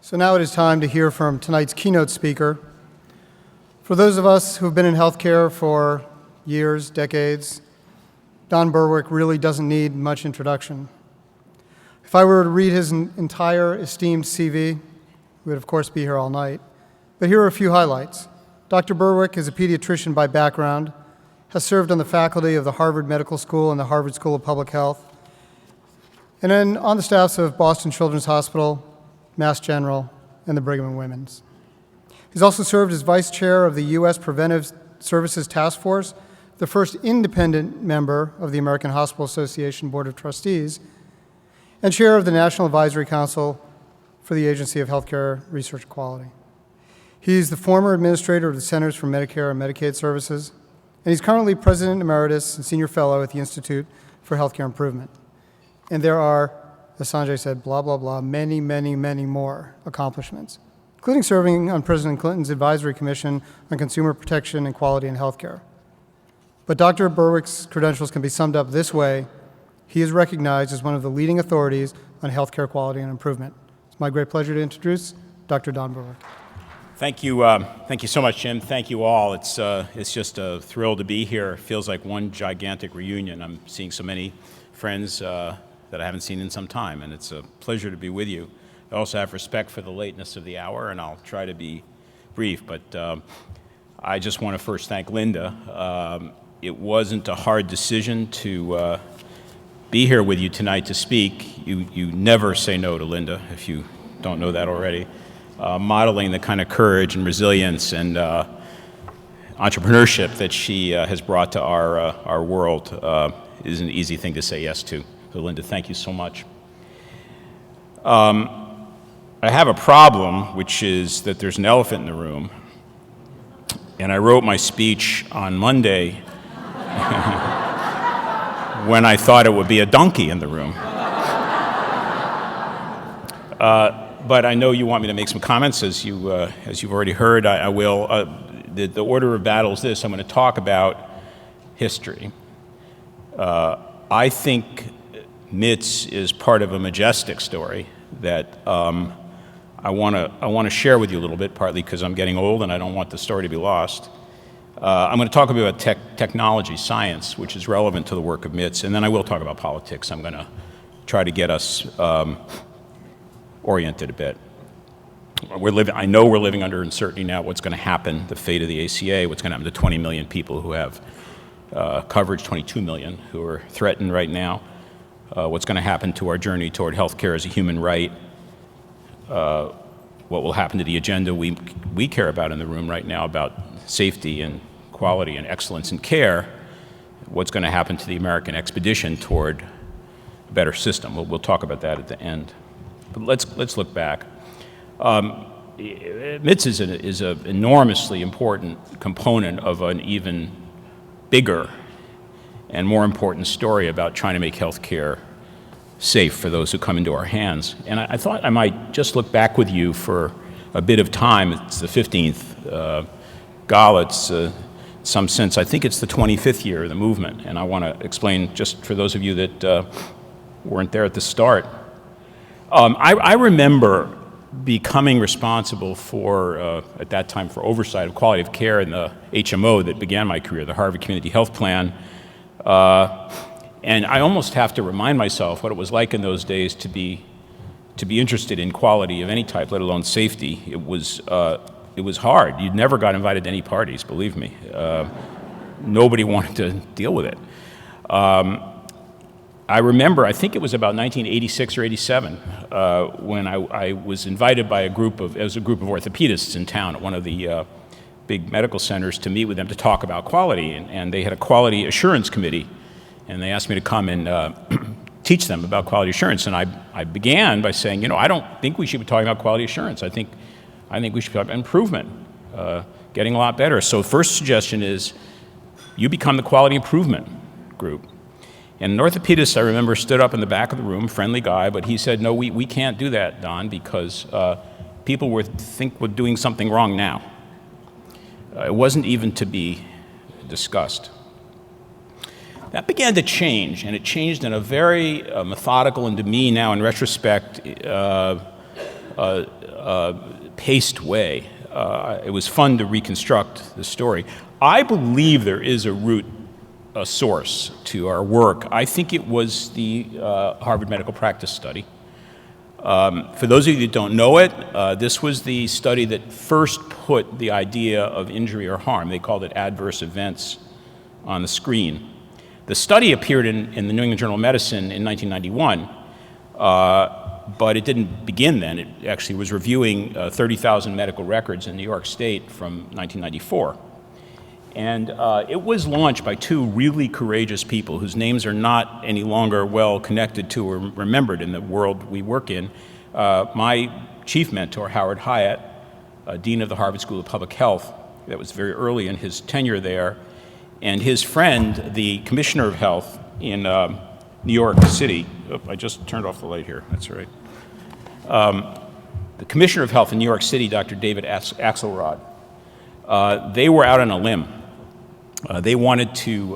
So now it is time to hear from tonight's keynote speaker. For those of us who've been in healthcare for years, decades, Don Berwick really doesn't need much introduction. If I were to read his entire esteemed CV, we would of course be here all night. But here are a few highlights. Dr. Berwick is a pediatrician by background, has served on the faculty of the Harvard Medical School and the Harvard School of Public Health, and then on the staffs of Boston Children's Hospital, Mass General, and the Brigham and Women's. He's also served as vice chair of the U.S. Preventive Services Task Force, the first independent member of the American Hospital Association Board of Trustees, and chair of the National Advisory Council for the Agency of Healthcare Research Quality. He's the former administrator of the Centers for Medicare and Medicaid Services, and he's currently president emeritus and senior fellow at the Institute for Healthcare Improvement. And there are, as Sanjay said, blah, blah, blah, many, many, many more accomplishments, including serving on President Clinton's Advisory Commission on Consumer Protection and Quality in Healthcare. But Dr. Berwick's credentials can be summed up this way. He is recognized as one of the leading authorities on healthcare quality and improvement. It's my great pleasure to introduce Dr. Don Berwick. Thank you so much, Jim. Thank you all. It's just a thrill to be here. It feels like one gigantic reunion. I'm seeing so many friends that I haven't seen in some time, and it's a pleasure to be with you. I also have respect for the lateness of the hour, and I'll try to be brief, but I just want to first thank Linda. It wasn't a hard decision to be here with you tonight to speak. You never say no to Linda, if you don't know that already. Modeling the kind of courage and resilience and entrepreneurship that she has brought to our world is an easy thing to say yes to. So Linda, thank you so much. I have a problem, which is that there's an elephant in the room, and I wrote my speech on Monday when I thought it would be a donkey in the room. But I know you want me to make some comments, as you've already heard. I will. The order of battle is this: I'm going to talk about history. I think MITSS is part of a majestic story that I want to share with you a little bit, partly because I'm getting old and I don't want the story to be lost. I'm going to talk about technology, science, which is relevant to the work of MITSS, and then I will talk about politics. I'm going to try to get us oriented a bit. I know we're living under uncertainty now. What's going to happen, the fate of the ACA, what's going to happen to 20 million people who have coverage, 22 million who are threatened right now. What's going to happen to our journey toward healthcare as a human right, what will happen to the agenda we care about in the room right now about safety and quality and excellence in care, what's going to happen to the American expedition toward a better system. We'll talk about that at the end. But let's look back. MITSS is an enormously important component of an even bigger and more important story about trying to make healthcare safe for those who come into our hands. And I thought I might just look back with you for a bit of time. It's the 15th gala. It's some sense, I think it's the 25th year of the movement. And I want to explain, just for those of you that weren't there at the start. I remember becoming responsible for, at that time, for oversight of quality of care in the HMO that began my career, the Harvard Community Health Plan. And I almost have to remind myself what it was like in those days to be interested in quality of any type, let alone safety. It was hard. You never got invited to any parties, believe me. Nobody wanted to deal with it. I remember, I think it was about 1986 or 87, when I was invited by a group of orthopedists in town at one of the big medical centers to meet with them to talk about quality, and they had a quality assurance committee, and they asked me to come and teach them about quality assurance. And I began by saying, I don't think we should be talking about quality assurance. I think we should be talking about improvement, getting a lot better. So the first suggestion is you become the quality improvement group. And an orthopedist, I remember, stood up in the back of the room, friendly guy, but he said, no, we can't do that, Don, because people think we're doing something wrong now. It wasn't even to be discussed. That began to change, and it changed in a very methodical and, to me now in retrospect, paced way. It was fun to reconstruct the story. I believe there is a source to our work. I think it was the Harvard Medical Practice Study. For those of you that don't know it, this was the study that first put the idea of injury or harm, they called it adverse events, on the screen. The study appeared in the New England Journal of Medicine in 1991, but it didn't begin then. It actually was reviewing 30,000 medical records in New York State from 1994. And it was launched by two really courageous people whose names are not any longer well connected to or remembered in the world we work in. My chief mentor, Howard Hyatt, Dean of the Harvard School of Public Health, that was very early in his tenure there, and his friend, the Commissioner of Health in New York City. Oh, I just turned off the light here, that's right. The Commissioner of Health in New York City, Dr. David Axelrod, they were out on a limb. They wanted to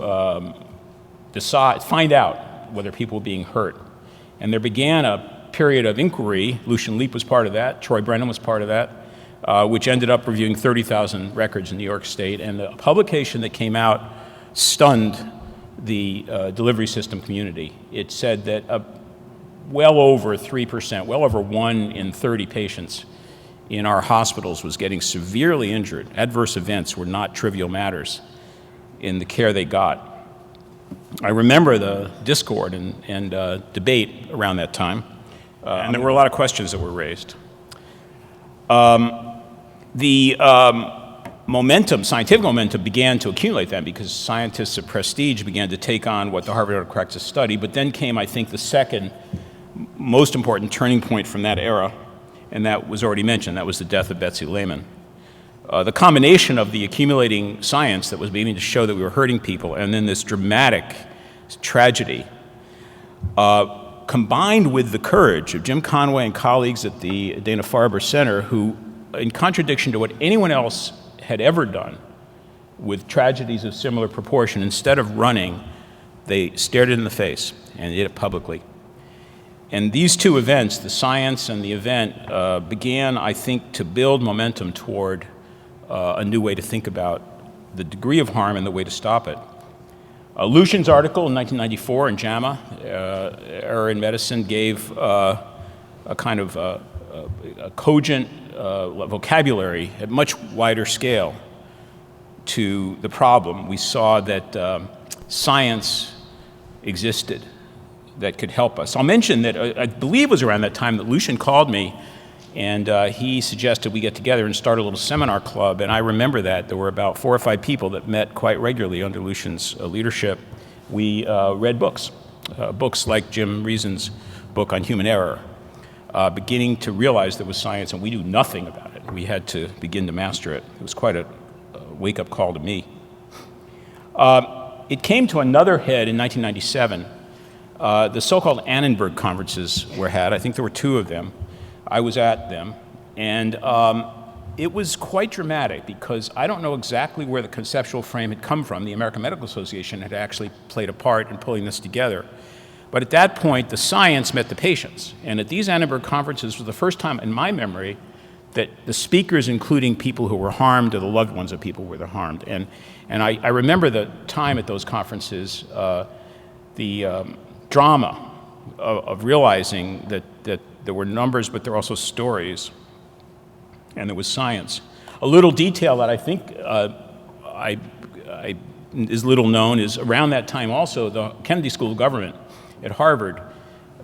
find out whether people were being hurt. And there began a period of inquiry. Lucian Leape was part of that. Troy Brennan was part of that, which ended up reviewing 30,000 records in New York State. And the publication that came out stunned the delivery system community. It said that well over 3%, well over 1 in 30 patients in our hospitals was getting severely injured. Adverse events were not trivial matters in the care they got. I remember the discord and debate around that time, and there were a lot of questions that were raised. The scientific momentum began to accumulate then because scientists of prestige began to take on what the Harvard Medical Practice Study, but then came, I think, the second most important turning point from that era, and that was already mentioned. That was the death of Betsy Lehman. The combination of the accumulating science that was beginning to show that we were hurting people and then this dramatic tragedy, combined with the courage of Jim Conway and colleagues at the Dana-Farber Center who, in contradiction to what anyone else had ever done with tragedies of similar proportion, instead of running, they stared it in the face and did it publicly. And these two events, the science and the event, began, I think, to build momentum toward a new way to think about the degree of harm and the way to stop it. Lucian's article in 1994 in JAMA, Error in Medicine, gave a kind of a cogent vocabulary at much wider scale to the problem. We saw that science existed that could help us. I'll mention that I believe it was around that time that Lucian called me and he suggested we get together and start a little seminar club, and I remember that. There were about 4 or 5 people that met quite regularly under Lucian's leadership. We read books like Jim Reason's book on human error, beginning to realize there was science and we knew nothing about it. We had to begin to master it. It was quite a wake-up call to me. It came to another head in 1997. The so-called Annenberg conferences were had. I think there were 2 of them. I was at them, and it was quite dramatic because I don't know exactly where the conceptual frame had come from. The American Medical Association had actually played a part in pulling this together. But at that point, the science met the patients. And at these Annenberg conferences was the first time in my memory that the speakers, including people who were harmed or the loved ones of people who were harmed. And I remember the time at those conferences, the drama of realizing that there were numbers, but there were also stories, and there was science. A little detail that I think is little known is around that time also the Kennedy School of Government at Harvard,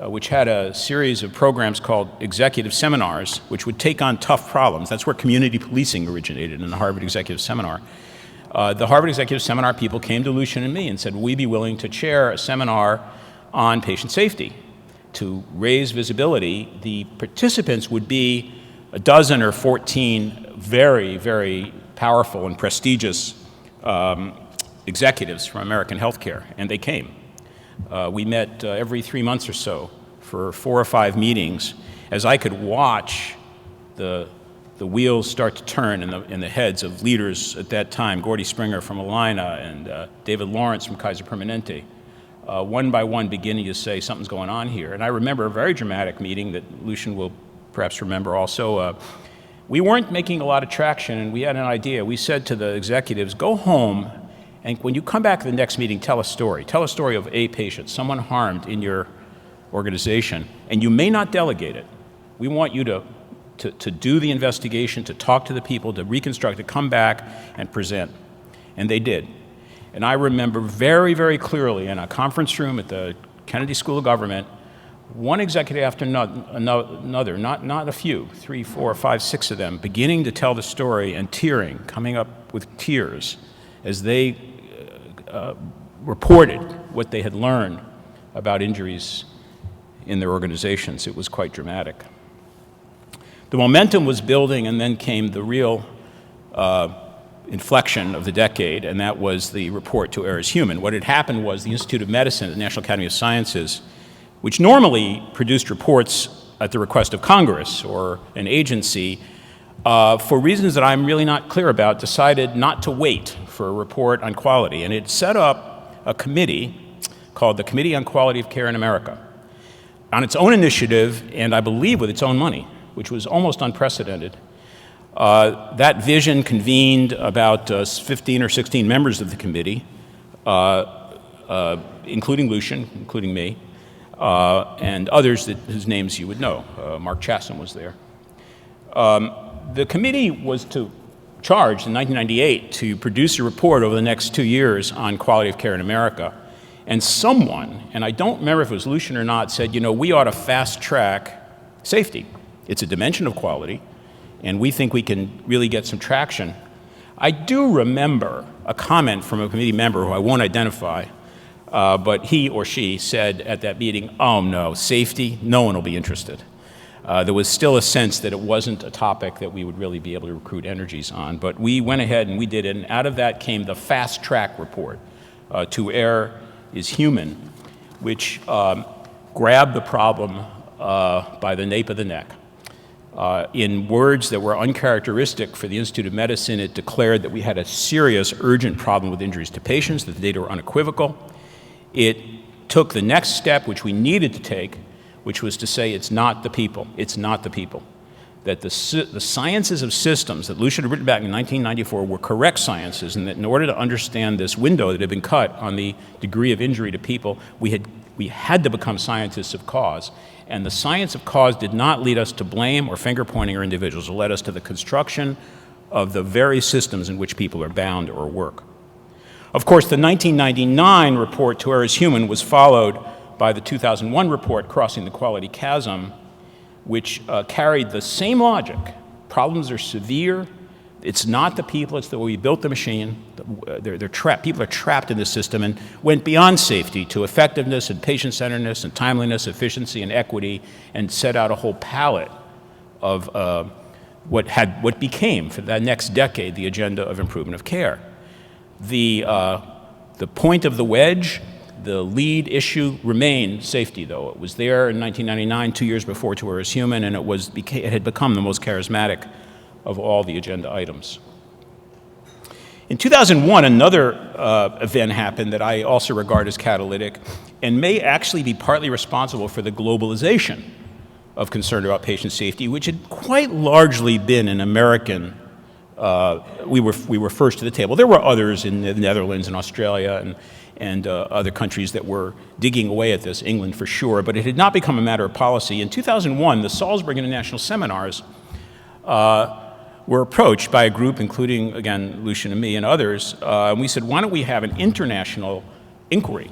which had a series of programs called executive seminars, which would take on tough problems. That's where community policing originated, in the Harvard Executive Seminar. The Harvard Executive Seminar people came to Lucian and me and said, would we be willing to chair a seminar on patient safety to raise visibility? The participants would be a dozen or 14 very, very powerful and prestigious executives from American healthcare, and they came. We met every 3 months or so for 4 or 5 meetings as I could watch the wheels start to turn in the heads of leaders at that time, Gordy Springer from Allina and David Lawrence from Kaiser Permanente, one by one beginning to say something's going on here. And I remember a very dramatic meeting that Lucian will perhaps remember also, we weren't making a lot of traction, and we had an idea. We said to the executives, go home, and when you come back to the next meeting, tell a story. Tell a story of a patient, someone harmed in your organization, and you may not delegate it. We want you to do the investigation, to talk to the people, to reconstruct, to come back and present. And they did. And I remember very, very clearly in a conference room at the Kennedy School of Government, one executive after another, not a few, 3, 4, 5, 6 of them, beginning to tell the story and tearing, coming up with tears as they reported what they had learned about injuries in their organizations. It was quite dramatic. The momentum was building, and then came the real inflection of the decade, and that was the report To Err Is Human. What had happened was the Institute of Medicine at the National Academy of Sciences, which normally produced reports at the request of Congress or an agency, for reasons that I'm really not clear about, decided not to wait for a report on quality. And it set up a committee called the Committee on Quality of Care in America, on its own initiative, and I believe with its own money, which was almost unprecedented. That vision convened about 15 or 16 members of the committee, including Lucian, including me, and others whose names you would know. Mark Chassam was there. The committee was charged in 1998 to produce a report over the next 2 years on quality of care in America. And someone, and I don't remember if it was Lucian or not, said, we ought to fast track safety. It's a dimension of quality, and we think we can really get some traction. I do remember a comment from a committee member who I won't identify, but he or she said at that meeting, oh no, safety, no one will be interested. There was still a sense that it wasn't a topic that we would really be able to recruit energies on, but we went ahead and we did it, and out of that came the fast track report, To Err Is Human, which grabbed the problem by the nape of the neck. In words that were uncharacteristic for the Institute of Medicine, it declared that we had a serious, urgent problem with injuries to patients, that the data were unequivocal. It took the next step, which we needed to take, which was to say it's not the people, it's not the people. That the sciences of systems that Lucian had written back in 1994 were correct sciences, and that in order to understand this window that had been cut on the degree of injury to people, we had to become scientists of cause. And the science of cause did not lead us to blame or finger-pointing our individuals. It led us to the construction of the very systems in which people are bound or work. Of course, the 1999 report, To Err Is Human, was followed by the 2001 report, Crossing the Quality Chasm, which carried the same logic. Problems are severe. It's not the people, it's the way we built the machine. They're trapped. People are trapped in this system, and went beyond safety to effectiveness and patient-centeredness and timeliness, efficiency and equity, and set out a whole palette of what became, for that next decade, the agenda of improvement of care. The point of the wedge, the lead issue remained safety, though. It was there in 1999, 2 years before To Err Is Human, and it had become the most charismatic of all the agenda items. In 2001, another event happened that I also regard as catalytic and may actually be partly responsible for the globalization of concern about patient safety, which had quite largely been an American. We were first to the table. There were others in the Netherlands and Australia and other countries that were digging away at this, England for sure, but it had not become a matter of policy. In 2001, the Salzburg International Seminars were approached by a group, including, again, Lucian and me and others, and we said, why don't we have an international inquiry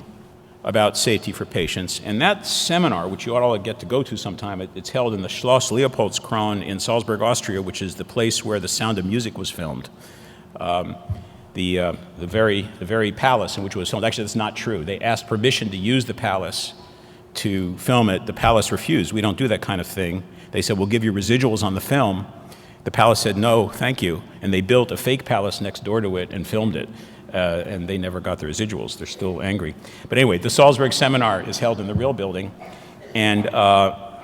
about safety for patients? And that seminar, which you ought all get to go to sometime, it's held in the Schloss Leopoldskron in Salzburg, Austria, which is the place where The Sound of Music was filmed. The very palace in which it was filmed. Actually, that's not true. They asked permission to use the palace to film it. The palace refused. We don't do that kind of thing. They said, we'll give you residuals on the film. The palace said, no, thank you. And they built a fake palace next door to it and filmed it. And they never got the residuals. They're still angry. But anyway, the Salzburg seminar is held in the real building. And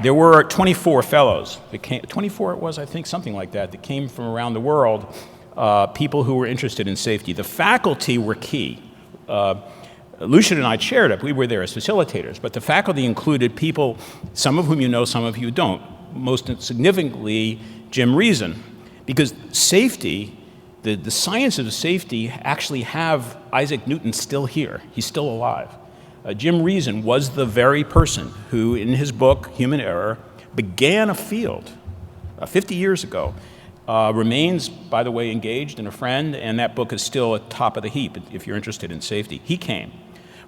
there were 24 fellows. 24 it was, I think, something like that came from around the world, people who were interested in safety. The faculty were key. Lucian and I chaired it. We were there as facilitators. But the faculty included people, some of whom you know, some of you don't. most significantly, Jim Reason, because safety, the science of safety actually have Isaac Newton still here. He's still alive. Jim Reason was the very person who, in his book, Human Error, began a field 50 years ago. Remains, by the way, engaged and a friend, and that book is still at top of the heap if you're interested in safety. He came.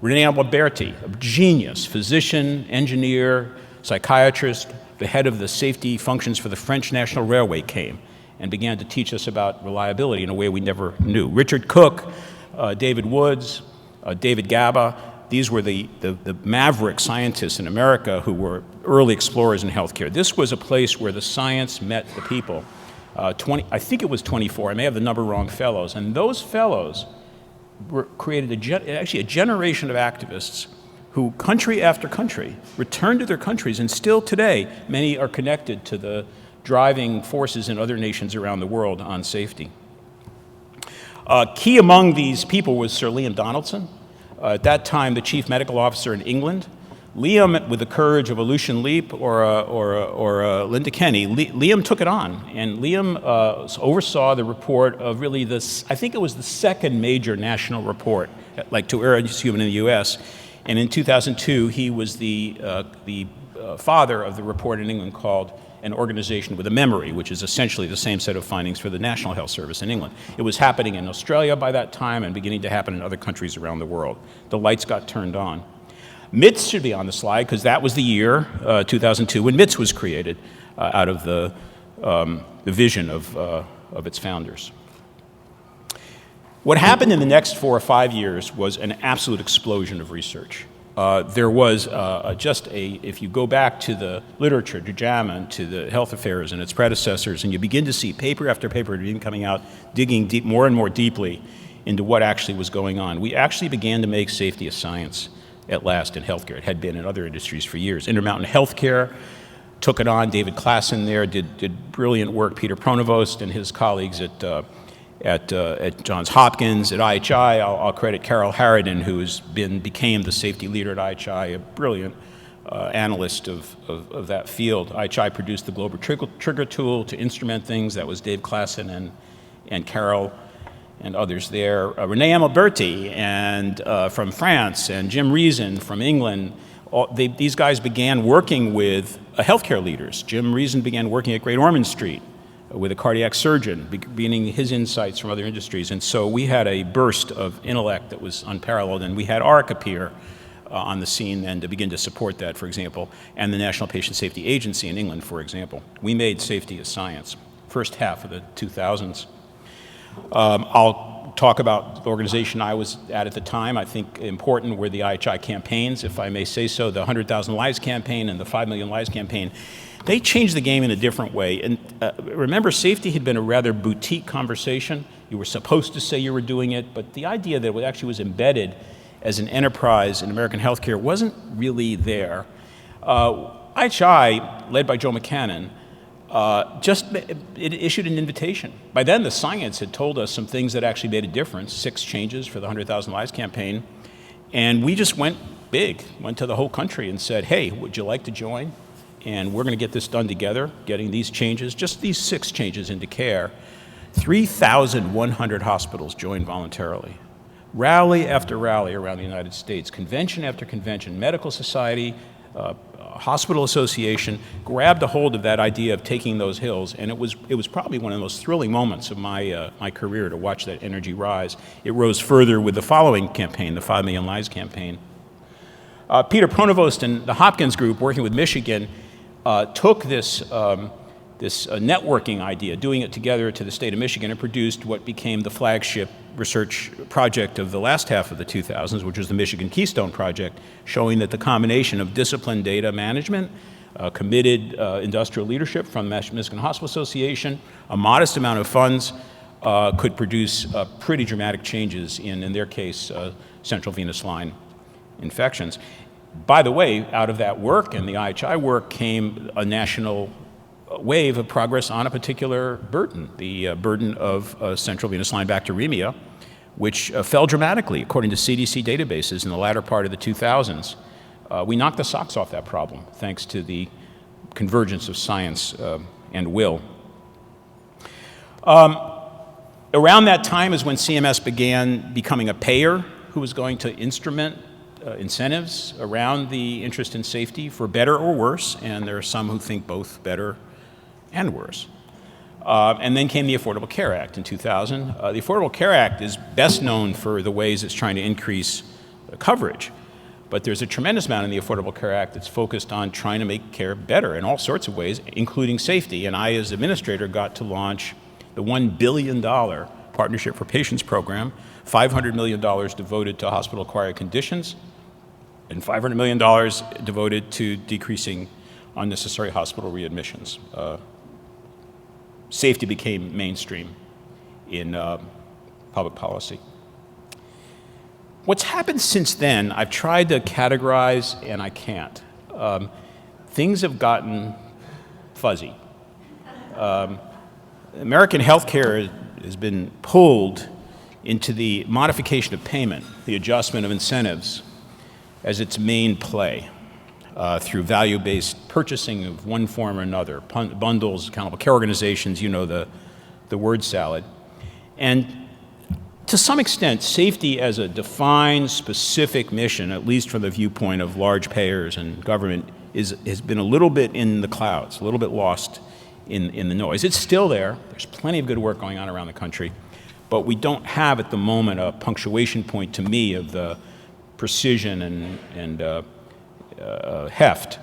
René Alberti, a genius, physician, engineer, psychiatrist, the head of the safety functions for the French National Railway, came and began to teach us about reliability in a way we never knew. Richard Cook, David Woods, David Gaba, these were the maverick scientists in America who were early explorers in healthcare. This was a place where the science met the people. I think it was 24, I may have the number wrong, fellows, and those fellows created actually a generation of activists who, country after country, returned to their countries, and still today, many are connected to the driving forces in other nations around the world on safety. Key among these people was Sir Liam Donaldson, at that time the chief medical officer in England. Liam, with the courage of a Lucian Leap or a Linda Kenny, Liam took it on, and Liam oversaw the report of really this, I think it was the second major national report, like to err against human in the U.S., and in 2002 he was the father of the report in England called An Organization with a Memory, which is essentially the same set of findings for the National Health Service in England. It was happening in Australia by that time and beginning to happen in other countries around the world. The lights got turned on. MITSS should be on the slide because that was the year, 2002, when MITSS was created out of the vision of its founders. What happened in the next 4 or 5 years was an absolute explosion of research. There was if you go back to the literature, to JAMA, and to the Health Affairs and its predecessors, and you begin to see paper after paper coming out, digging more and more deeply into what actually was going on. We actually began to make safety a science at last in healthcare. It had been in other industries for years. Intermountain Healthcare took it on. David Klassen there did brilliant work. Peter Pronovost and his colleagues at Johns Hopkins, at IHI. I'll credit Carol Harridan, who became the safety leader at IHI, a brilliant analyst of that field. IHI produced the global trigger tool to instrument things. That was Dave Klassen and Carol and others there. René Alberti and from France, and Jim Reason from England. These guys began working with healthcare leaders. Jim Reason began working at Great Ormond Street with a cardiac surgeon, beginning his insights from other industries. And so we had a burst of intellect that was unparalleled, and we had ARC appear on the scene then to begin to support that, for example, and the National Patient Safety Agency in England, for example. We made safety a science, first half of the 2000s. I'll talk about the organization I was at the time. I think important were the IHI campaigns, if I may say so, the 100,000 Lives campaign and the 5 Million Lives campaign. They changed the game in a different way. And remember, safety had been a rather boutique conversation. You were supposed to say you were doing it, but the idea that it actually was embedded as an enterprise in American healthcare wasn't really there. IHI, led by Joe McCannon, it issued an invitation. By then, the science had told us some things that actually made a difference, 6 changes for the 100,000 Lives campaign. And we just went big, went to the whole country and said, hey, would you like to join? And we're going to get this done together, getting these changes, just these 6 changes into care. 3,100 hospitals joined voluntarily. Rally after rally around the United States, convention after convention, medical society, hospital association grabbed a hold of that idea of taking those hills, and it was probably one of the most thrilling moments of my career to watch that energy rise. It rose further with the following campaign, the 5 Million Lives campaign. Peter Pronovost and the Hopkins group, working with Michigan, took this networking idea, doing it together to the state of Michigan, and produced what became the flagship research project of the last half of the 2000s, which was the Michigan Keystone Project, showing that the combination of disciplined data management, committed industrial leadership from the Michigan Hospital Association, a modest amount of funds, could produce pretty dramatic changes in their case, central venous line infections. By the way, out of that work and the IHI work came a national wave of progress on a particular burden, the burden of central venous line bacteremia, which fell dramatically according to CDC databases in the latter part of the 2000s. We knocked the socks off that problem thanks to the convergence of science and will. Around that time is when CMS began becoming a payer who was going to instrument incentives around the interest in safety for better or worse, and there are some who think both better and worse. And then came the Affordable Care Act in 2000. The Affordable Care Act is best known for the ways it's trying to increase coverage, but there's a tremendous amount in the Affordable Care Act that's focused on trying to make care better in all sorts of ways, including safety. And I, as administrator, got to launch the $1 billion Partnership for Patients program, $500 million devoted to hospital-acquired conditions, and $500 million devoted to decreasing unnecessary hospital readmissions. Safety became mainstream in public policy. What's happened since then, I've tried to categorize and I can't. Things have gotten fuzzy. American healthcare has been pulled into the modification of payment, the adjustment of incentives, as its main play through value-based purchasing of one form or another, bundles, accountable care organizations, you know the word salad. And to some extent, safety as a defined, specific mission, at least from the viewpoint of large payers and government, has been a little bit in the clouds, a little bit lost in the noise. It's still there. There's plenty of good work going on around the country, but we don't have at the moment a punctuation point, to me, of the precision and heft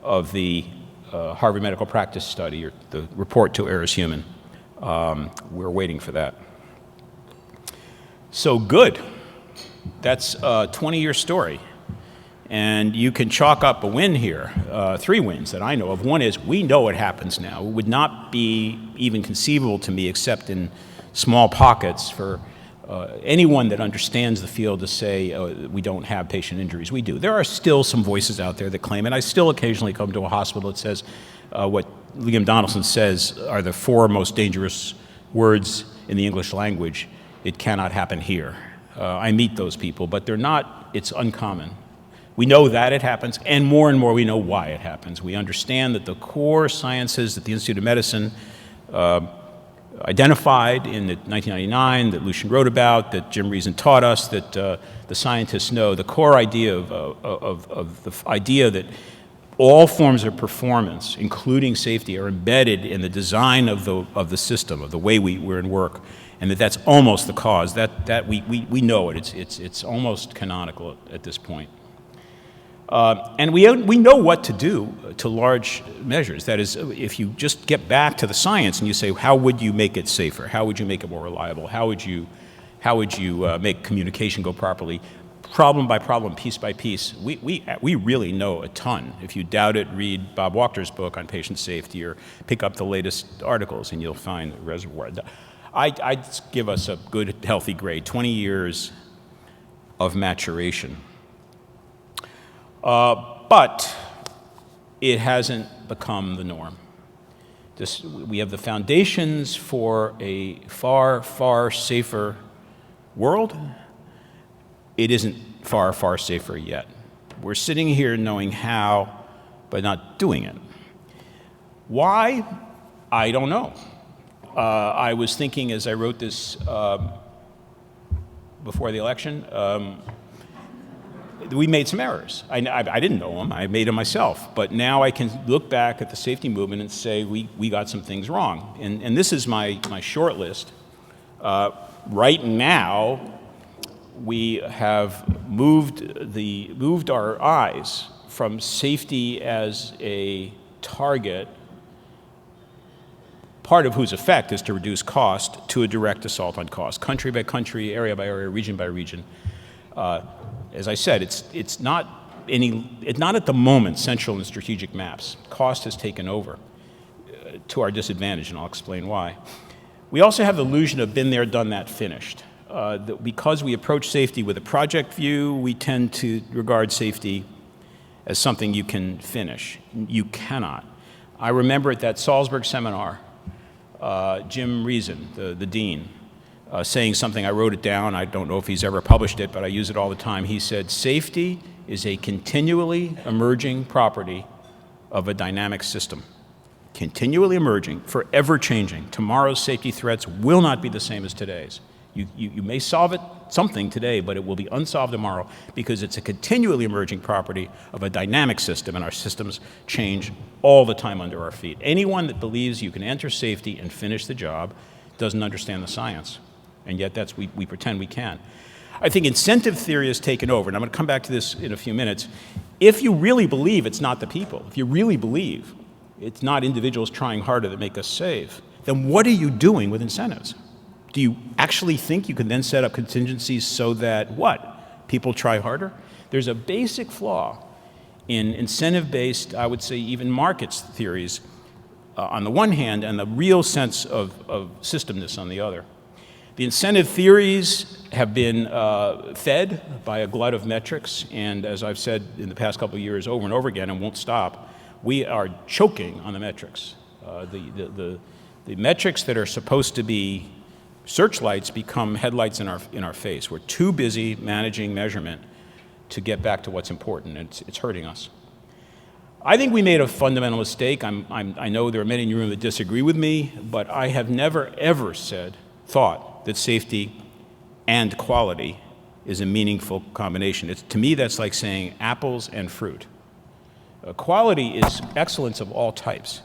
of the Harvard Medical Practice study, or the report to Error is Human. We're waiting for that. So good. That's a 20-year story. And you can chalk up a win here, 3 wins that I know of. One is we know it happens now. It would not be even conceivable to me, except in small pockets, for anyone that understands the field to say we don't have patient injuries. We do. There are still some voices out there that claim, and I still occasionally come to a hospital that says what Liam Donaldson says are the 4 most dangerous words in the English language. It cannot happen here. I meet those people, but they're not, it's uncommon. We know that it happens, and more we know why it happens. We understand that the core sciences that the Institute of Medicine identified in 1999, that Lucian wrote about, that Jim Reason taught us, that the scientists know, the core idea of the idea that all forms of performance, including safety, are embedded in the design of the system, of the way we're in work, and that's almost the cause. That we know it. It's almost canonical at this point. And we know what to do to large measures. That is, if you just get back to the science and you say, how would you make it safer? How would you make it more reliable? How would you make communication go properly? Problem by problem, piece by piece. We really know a ton. If you doubt it, read Bob Walker's book on patient safety, or pick up the latest articles and you'll find a reservoir. I'd give us a good, healthy grade, 20 years of maturation. But it hasn't become the norm. We have the foundations for a far, far safer world. It isn't far, far safer yet. We're sitting here knowing how, but not doing it. Why? I don't know. I was thinking as I wrote this before the election, we made some errors. I didn't know them. I made them myself. But now I can look back at the safety movement and say we got some things wrong. And this is my short list. Right now, we have moved our eyes from safety as a target, part of whose effect is to reduce cost, to a direct assault on cost, country by country, area by area, region by region. As I said, it's not at the moment central in strategic maps. Cost has taken over to our disadvantage, and I'll explain why. We also have the illusion of been there, done that, finished. Because we approach safety with a project view, we tend to regard safety as something you can finish. You cannot. I remember at that Salzburg seminar, Jim Reason, the dean, saying something. I wrote it down. I don't know if he's ever published it, but I use it all the time. He said, safety is a continually emerging property of a dynamic system, continually emerging, forever changing. Tomorrow's safety threats will not be the same as today's. You may solve something today, but it will be unsolved tomorrow because it's a continually emerging property of a dynamic system, and our systems change all the time under our feet. Anyone that believes you can enter safety and finish the job doesn't understand the science, and yet we pretend we can. I think incentive theory has taken over, and I'm going to come back to this in a few minutes. If you really believe it's not the people, if you really believe it's not individuals trying harder that make us safe, then what are you doing with incentives? Do you actually think you can then set up contingencies so that what? People try harder? There's a basic flaw in incentive-based, I would say even markets theories on the one hand, and the real sense of systemness on the other. The incentive theories have been fed by a glut of metrics, and as I've said in the past couple of years over and over again and won't stop, we are choking on the metrics. The metrics that are supposed to be searchlights become headlights in our face. We're too busy managing measurement to get back to what's important, and it's hurting us. I think we made a fundamental mistake. I know there are many in the room that disagree with me, but I have never, ever thought that safety and quality is a meaningful combination. To me, that's like saying apples and fruit. Quality is excellence of all types.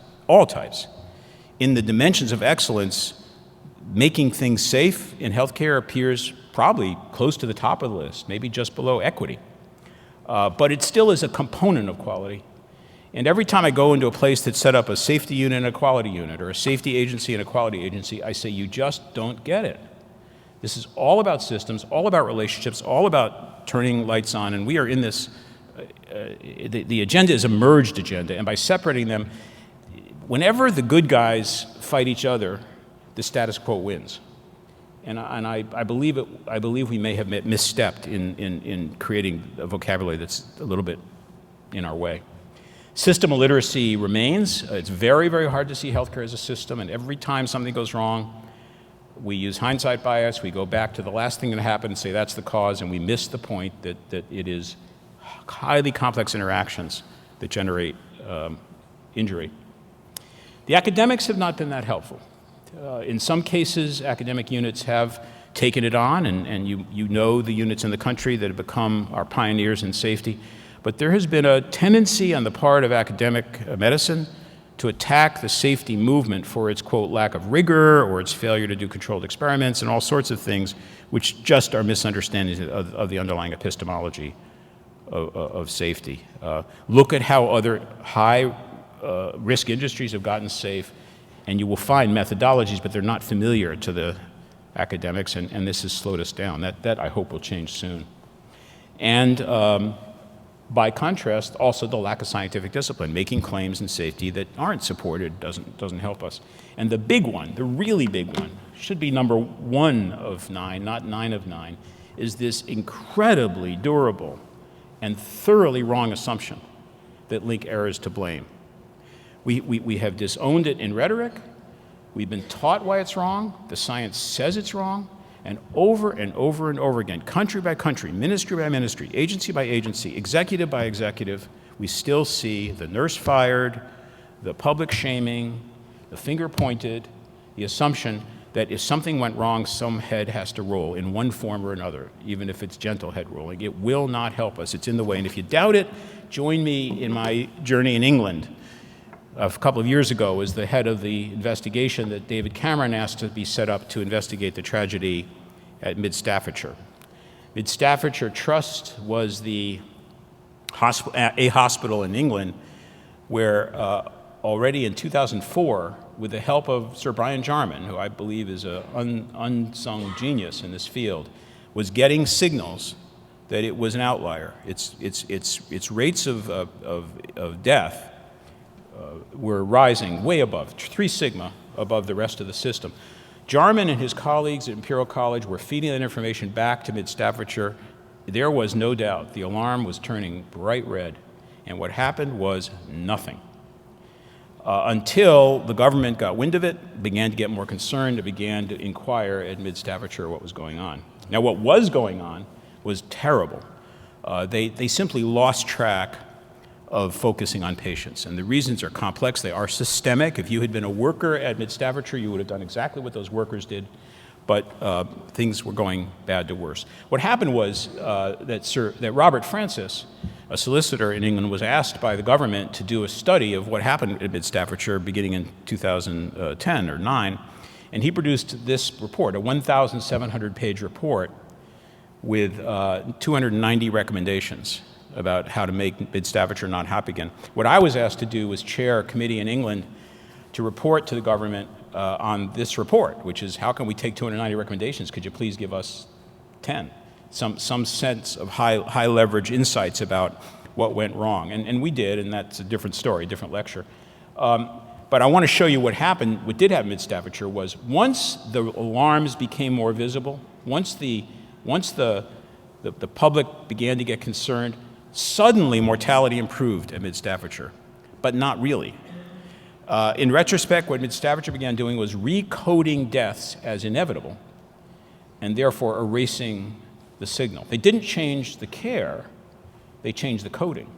In the dimensions of excellence, making things safe in healthcare appears probably close to the top of the list, maybe just below equity. But it still is a component of quality. And every time I go into a place that's set up a safety unit and a quality unit, or a safety agency and a quality agency, I say, you just don't get it. This is all about systems, all about relationships, all about turning lights on, and we are in this, the agenda is a merged agenda, and by separating them, whenever the good guys fight each other, the status quo wins. And I believe we may have misstepped in creating a vocabulary that's a little bit in our way. System illiteracy remains. It's very, very hard to see healthcare as a system, and every time something goes wrong, we use hindsight bias, we go back to the last thing that happened and say that's the cause, and we miss the point that it is highly complex interactions that generate injury. The academics have not been that helpful. In some cases, academic units have taken it on, and you know the units in the country that have become our pioneers in safety. But there has been a tendency on the part of academic medicine to attack the safety movement for its, quote, lack of rigor or its failure to do controlled experiments and all sorts of things which just are misunderstandings of the underlying epistemology of safety. Look at how other high-risk industries have gotten safe, and you will find methodologies, but they're not familiar to the academics, and this has slowed us down. That I hope will change soon. And by contrast, also the lack of scientific discipline. Making claims in safety that aren't supported doesn't help us. And the big one, the really big one, should be number 1 of 9, not 9 of 9, is this incredibly durable and thoroughly wrong assumption that link errors to blame. We have disowned it in rhetoric. We've been taught why it's wrong. The science says it's wrong. And over and over and over again, country by country, ministry by ministry, agency by agency, executive by executive, we still see the nurse fired, the public shaming, the finger pointed, the assumption that if something went wrong, some head has to roll in one form or another, even if it's gentle head rolling. It will not help us. It's in the way. And if you doubt it, join me in my journey in England. A couple of years ago was the head of the investigation that David Cameron asked to be set up to investigate the tragedy at MITSS Staffordshire. MITSS Staffordshire Trust was a hospital in England where already in 2004, with the help of Sir Brian Jarman, who I believe is an unsung genius in this field, was getting signals that it was an outlier. Its rates of death were rising way above, 3 sigma above the rest of the system. Jarman and his colleagues at Imperial College were feeding that information back to MITSS Staffordshire. There was no doubt the alarm was turning bright red, and what happened was nothing. Until the government got wind of it, began to get more concerned, and began to inquire at MITSS Staffordshire what was going on. Now, what was going on was terrible. They simply lost track of focusing on patients. And the reasons are complex. They are systemic. If you had been a worker at MITSS Staffordshire, you would have done exactly what those workers did. But things were going bad to worse. What happened was that Robert Francis, a solicitor in England, was asked by the government to do a study of what happened at MITSS Staffordshire beginning in 2010 or 9, and he produced this report, a 1,700-page report with 290 recommendations about how to make MITSS Staffordshire not happy again. What I was asked to do was chair a committee in England to report to the government on this report, which is, how can we take 290 recommendations? Could you please give us 10? Some sense of high leverage insights about what went wrong. And we did, and that's a different story, a different lecture. But I want to show you what happened. What did happen at Staffordshire was, once the alarms became more visible, once the public began to get concerned, suddenly mortality improved at MITSS Staffordshire, but not really. In retrospect, what MITSS Staffordshire began doing was recoding deaths as inevitable, and therefore erasing the signal. They didn't change the care, they changed the coding.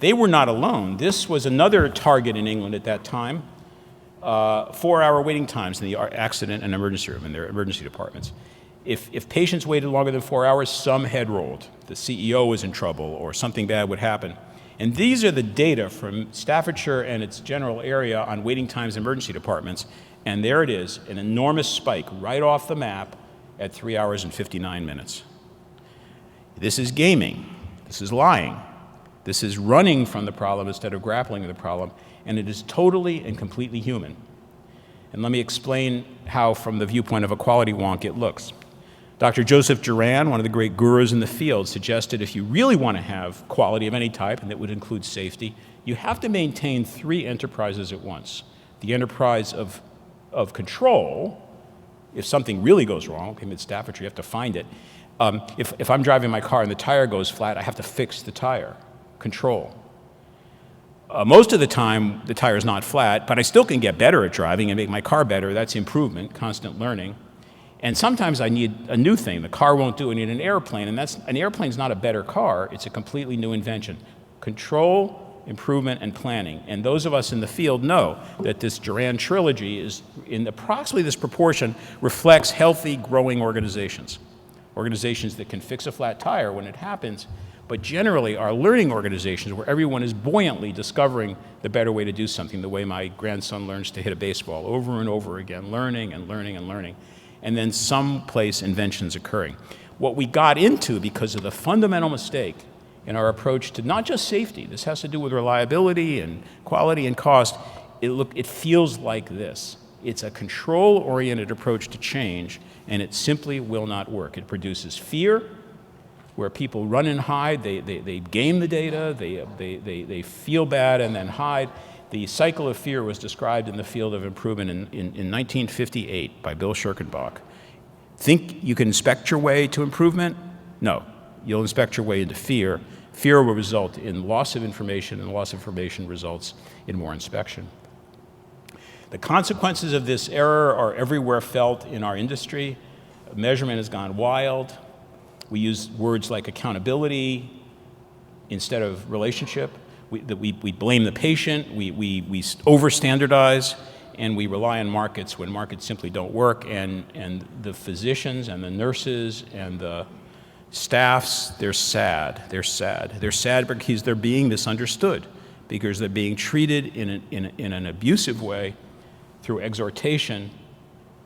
They were not alone. This was another target in England at that time, 4-hour waiting times in the accident and emergency room, in their emergency departments. If patients waited longer than 4 hours, some head rolled. The CEO was in trouble, or something bad would happen. And these are the data from Staffordshire and its general area on waiting times in emergency departments. And there it is, an enormous spike right off the map at 3 hours and 59 minutes. This is gaming. This is lying. This is running from the problem instead of grappling with the problem. And it is totally and completely human. And let me explain how, from the viewpoint of a quality wonk, it looks. Dr. Joseph Duran, one of the great gurus in the field, suggested if you really want to have quality of any type, and that would include safety, you have to maintain 3 enterprises at once. The enterprise of control, if something really goes wrong, okay, MITSS Staffordshire, you have to find it. If I'm driving my car and the tire goes flat, I have to fix the tire. Control. Most of the time, the tire is not flat, but I still can get better at driving and make my car better. That's improvement, constant learning. And sometimes I need a new thing. The car won't do it. I need an airplane, and an airplane's not a better car. It's a completely new invention. Control, improvement, and planning. And those of us in the field know that this Duran trilogy is, in approximately this proportion, reflects healthy, growing organizations. Organizations that can fix a flat tire when it happens, but generally are learning organizations where everyone is buoyantly discovering the better way to do something, the way my grandson learns to hit a baseball over and over again, learning and learning and learning. And then someplace inventions occurring. What we got into, because of the fundamental mistake in our approach to not just safety, this has to do with reliability and quality and cost, it feels like this. It's a control-oriented approach to change, and it simply will not work. It produces fear, where people run and hide, they game the data, they feel bad and then hide. The cycle of fear was described in the field of improvement in 1958 by Bill Schirkenbach. Think you can inspect your way to improvement? No. You'll inspect your way into fear. Fear will result in loss of information, and loss of information results in more inspection. The consequences of this error are everywhere felt in our industry. Measurement has gone wild. We use words like accountability instead of relationship. We blame the patient, we over-standardize, and we rely on markets when markets simply don't work, and the physicians and the nurses and the staffs, they're sad. They're sad. They're sad because they're being misunderstood, because they're being treated in an abusive way through exhortation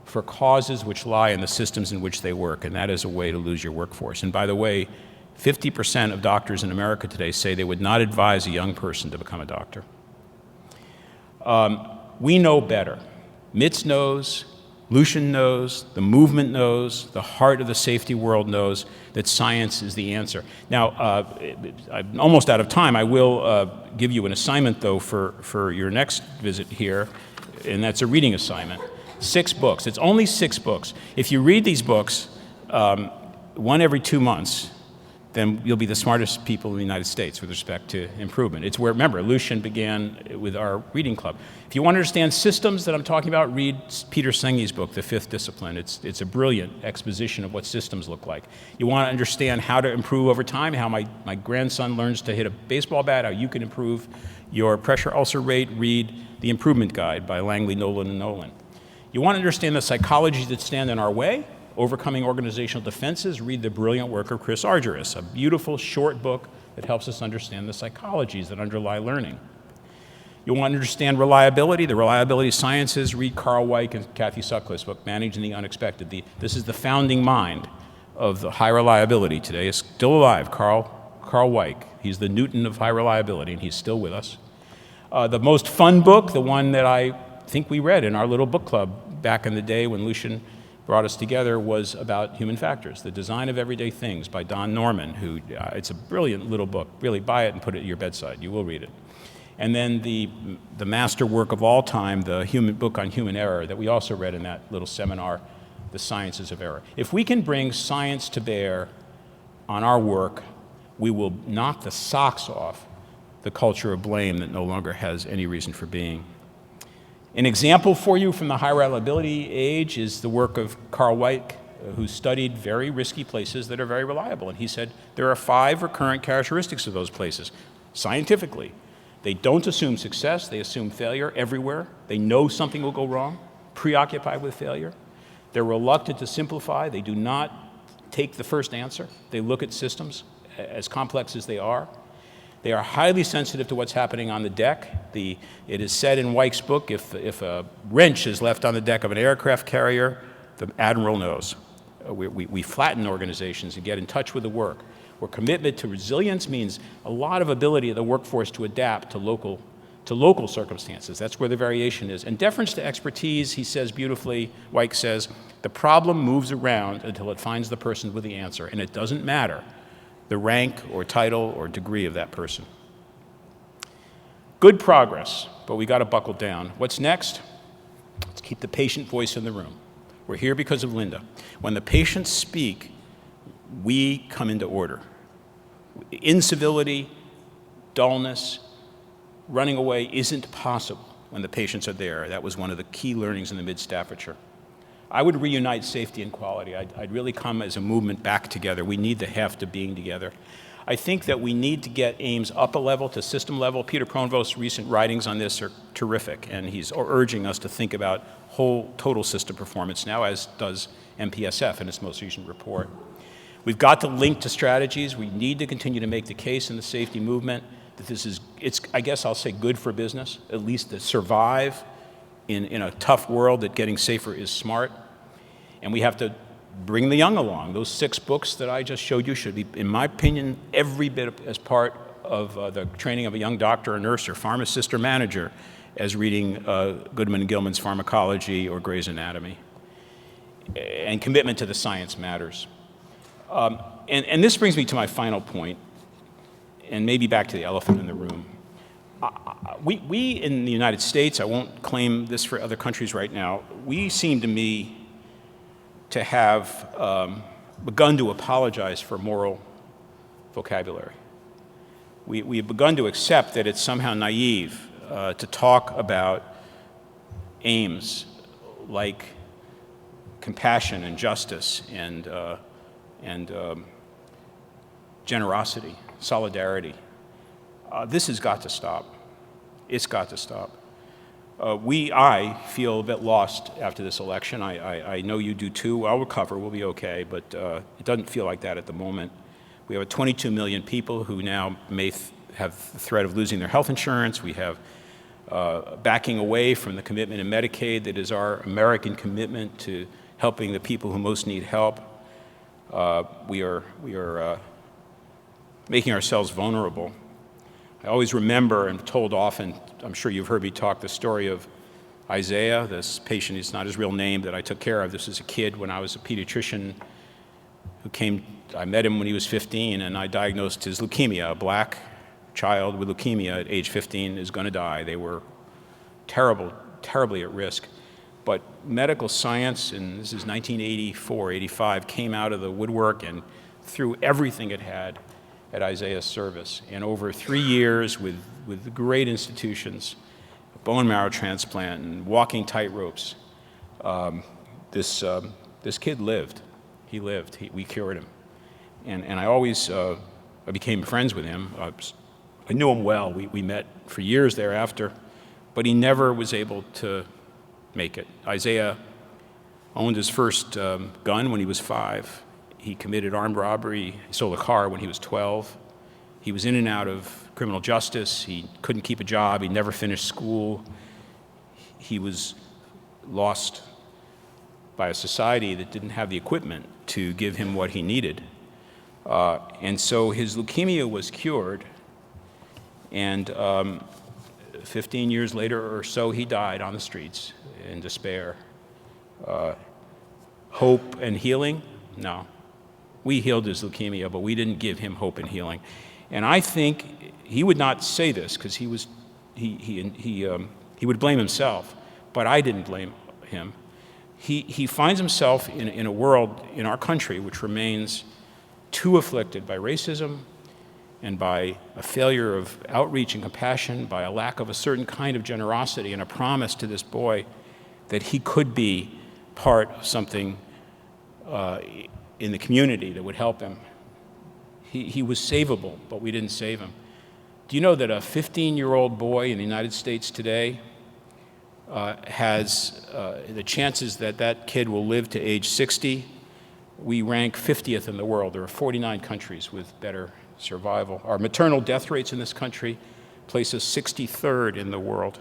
for causes which lie in the systems in which they work, and that is a way to lose your workforce. And by the way, 50% of doctors in America today say they would not advise a young person to become a doctor. We know better. MITSS knows, Lucian knows, the movement knows, the heart of the safety world knows that science is the answer. Now, I'm almost out of time. I will give you an assignment, though, for your next visit here, and that's a reading assignment. 6 books. It's only 6 books. If you read these books, one every 2 months, then you'll be the smartest people in the United States with respect to improvement. It's where, remember, Lucian began with our reading club. If you want to understand systems that I'm talking about, read Peter Senge's book, The Fifth Discipline. It's a brilliant exposition of what systems look like. You want to understand how to improve over time, how my grandson learns to hit a baseball bat, how you can improve your pressure ulcer rate, read The Improvement Guide by Langley, Nolan, and Nolan. You want to understand the psychologies that stand in our way, overcoming organizational defenses, read the brilliant work of Chris Argyris, a beautiful short book that helps us understand the psychologies that underlie learning. You want to understand reliability, the reliability sciences, read Carl Weick and Kathy Sutcliffe's book, Managing the Unexpected. This is the founding mind of the high reliability today. Is still alive, Carl Weick. He's the Newton of high reliability, and he's still with us. The most fun book, the one that I think we read in our little book club back in the day when Lucian brought us together, was about human factors, The Design of Everyday Things by Don Norman, who, it's a brilliant little book. Really buy it and put it at your bedside. You will read it. And then the master work of all time, the book on human error that we also read in that little seminar, The Sciences of Error. If we can bring science to bear on our work, we will knock the socks off the culture of blame that no longer has any reason for being. An example for you from the high reliability age is the work of Carl Weick, who studied very risky places that are very reliable. And he said there are 5 recurrent characteristics of those places, scientifically. They don't assume success, they assume failure everywhere. They know something will go wrong, preoccupied with failure. They're reluctant to simplify. They do not take the first answer. They look at systems as complex as they are. They are highly sensitive to what's happening on the deck. It is said in Weick's book, if a wrench is left on the deck of an aircraft carrier, the admiral knows. We flatten organizations and get in touch with the work, where commitment to resilience means a lot of ability of the workforce to adapt to local circumstances. That's where the variation is. And deference to expertise, he says beautifully, Weick says, the problem moves around until it finds the person with the answer, and it doesn't matter the rank or title or degree of that person. Good progress, but we got to buckle down. What's next? Let's keep the patient voice in the room. We're here because of Linda. When the patients speak, we come into order. Incivility, dullness, running away isn't possible when the patients are there. That was one of the key learnings in the Mid-Staffordshire. I would reunite safety and quality. I'd really come as a movement back together. We need the heft of being together. I think that we need to get AIMS up a level to system level. Peter Pronvost's recent writings on this are terrific, and he's urging us to think about whole total system performance now, as does MPSF in its most recent report. We've got to link to strategies. We need to continue to make the case in the safety movement that it's, I guess I'll say, good for business, at least to survive in a tough world, that getting safer is smart. And we have to bring the young along. Those 6 books that I just showed you should be, in my opinion, every bit as part of the training of a young doctor or nurse or pharmacist or manager as reading Goodman and Gilman's Pharmacology or Gray's Anatomy. And commitment to the science matters. And this brings me to my final point, and maybe back to the elephant in the room. We in the United States, I won't claim this for other countries right now, we seem to me to have begun to apologize for moral vocabulary. We have begun to accept that it's somehow naive to talk about aims like compassion and justice and generosity, solidarity. This has got to stop. It's got to stop. I feel a bit lost after this election. I know you do too. I'll recover. We'll be okay. But it doesn't feel like that at the moment. We have 22 million people who now may have the threat of losing their health insurance. We have backing away from the commitment in Medicaid that is our American commitment to helping the people who most need help. We are making ourselves vulnerable. I always remember and told often, I'm sure you've heard me talk, the story of Isaiah, this patient, it's not his real name, that I took care of. This is a kid when I was a pediatrician who came, I met him when he was 15, and I diagnosed his leukemia. A black child with leukemia at age 15 is going to die. They were terribly at risk. But medical science, and this is 1984, 85, came out of the woodwork and threw everything it had at Isaiah's service. And over 3 years with great institutions, bone marrow transplant and walking tightropes, this kid lived. He lived. We cured him. And I became friends with him. I knew him well. We met for years thereafter, but he never was able to make it. Isaiah owned his first gun when he was 5. He committed armed robbery. He stole a car when he was 12. He was in and out of criminal justice. He couldn't keep a job. He never finished school. He was lost by a society that didn't have the equipment to give him what he needed. And so his leukemia was cured, and 15 years later or so, he died on the streets in despair. Hope and healing? No. We healed his leukemia, but we didn't give him hope and healing. And I think he would not say this because he would blame himself, but I didn't blame him. He finds himself in a world in our country which remains too afflicted by racism and by a failure of outreach and compassion, by a lack of a certain kind of generosity and a promise to this boy that he could be part of something in the community that would help him. He was savable, but we didn't save him. Do you know that a 15-year-old boy in the United States today has the chances that that kid will live to age 60? We rank 50th in the world. There are 49 countries with better survival. Our maternal death rates in this country place us 63rd in the world.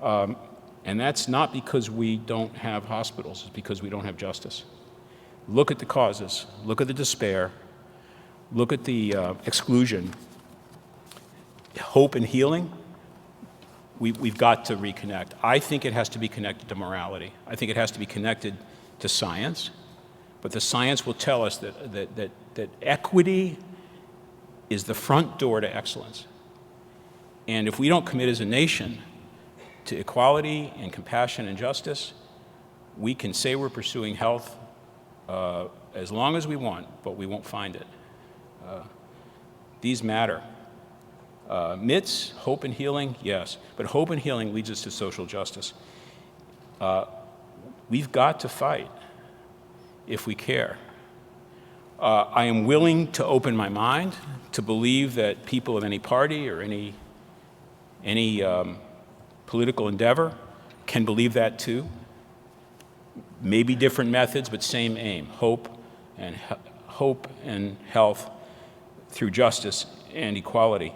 And that's not because we don't have hospitals, it's because we don't have justice. Look at the causes, look at the despair, look at the exclusion. Hope and healing, we've got to reconnect. I think it has to be connected to morality. I think it has to be connected to science, but the science will tell us that equity is the front door to excellence. And if we don't commit as a nation to equality and compassion and justice, we can say we're pursuing health as long as we want, but we won't find it. These matter. MITSS, hope and healing, yes, but hope and healing leads us to social justice. We've got to fight if we care. I am willing to open my mind to believe that people of any party or any political endeavor can believe that too. Maybe different methods, but same aim: hope and health through justice and equality.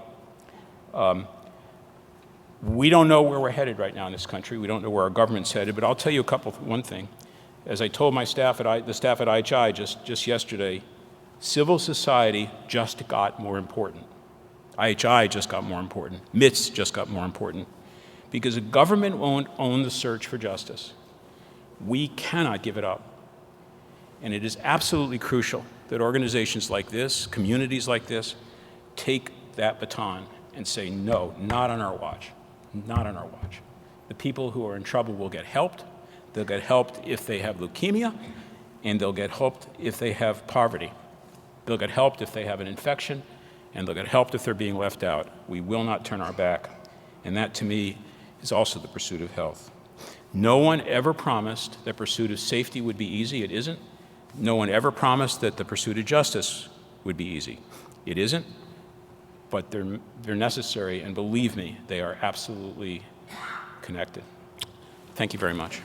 We don't know where we're headed right now in this country. We don't know where our government's headed, but I'll tell you one thing. As I told my staff the staff at IHI just yesterday, civil society just got more important. IHI just got more important. MITSS just got more important. Because the government won't own the search for justice. We cannot give it up. And it is absolutely crucial that organizations like this, communities like this, take that baton and say, no, not on our watch, not on our watch. The people who are in trouble will get helped. They'll get helped if they have leukemia, and they'll get helped if they have poverty. They'll get helped if they have an infection, and they'll get helped if they're being left out. We will not turn our back. And that, to me, is also the pursuit of health. No one ever promised that pursuit of safety would be easy. It isn't. No one ever promised that the pursuit of justice would be easy. It isn't. But they're necessary, and believe me, they are absolutely connected. Thank you very much.